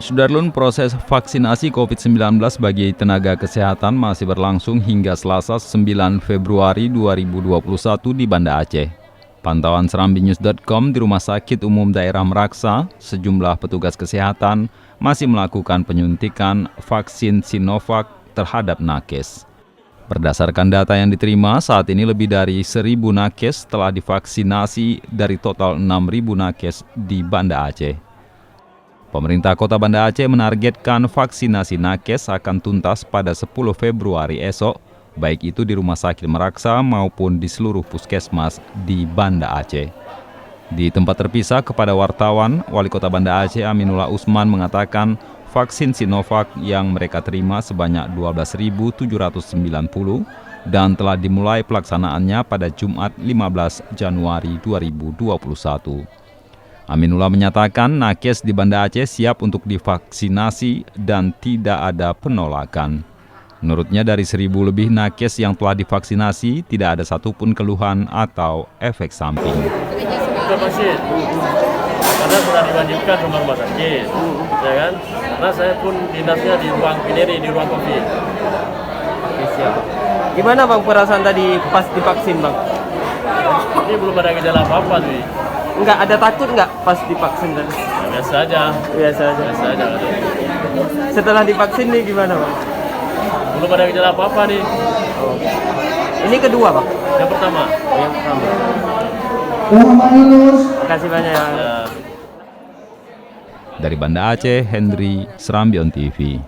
Sudarlun, proses vaksinasi COVID-19 bagi tenaga kesehatan masih berlangsung hingga Selasa 9 Februari 2021 di Banda Aceh. Pantauan serambinews.com di Rumah Sakit Umum Daerah Meraksa, sejumlah petugas kesehatan masih melakukan penyuntikan vaksin Sinovac terhadap nakes. Berdasarkan data yang diterima, saat ini lebih dari 1.000 nakes telah divaksinasi dari total 6.000 nakes di Banda Aceh. Pemerintah Kota Banda Aceh menargetkan vaksinasi nakes akan tuntas pada 10 Februari esok, baik itu di Rumah Sakit Meraksa maupun di seluruh puskesmas di Banda Aceh. Di tempat terpisah kepada wartawan, Wali Kota Banda Aceh Aminullah Usman mengatakan vaksin Sinovac yang mereka terima sebanyak 12.790 dan telah dimulai pelaksanaannya pada Jumat 15 Januari 2021. Aminullah menyatakan nakes di Banda Aceh siap untuk divaksinasi dan tidak ada penolakan. Menurutnya dari 1.000 lebih nakes yang telah divaksinasi tidak ada satupun keluhan atau efek samping. Pasien, karena sudah diwajibkan sama rumah sakit, ya kan? Karena saya pun dinasnya di ruang pineri, di ruang COVID. Oke, siap. Gimana bang perasaan tadi pas divaksin bang? Ini belum ada gejala apa-apa tuh. Enggak ada takut enggak pas divaksin tadi? Ya, biasa aja. Biasa aja. Biasa aja. Setelah divaksin nih gimana bang? Belum ada gejala apa-apa nih. Oh. Ini kedua bang? Yang pertama. Yang pertama. Terima kasih banyak ya. Dari Banda Aceh, Henry, Serambion TV.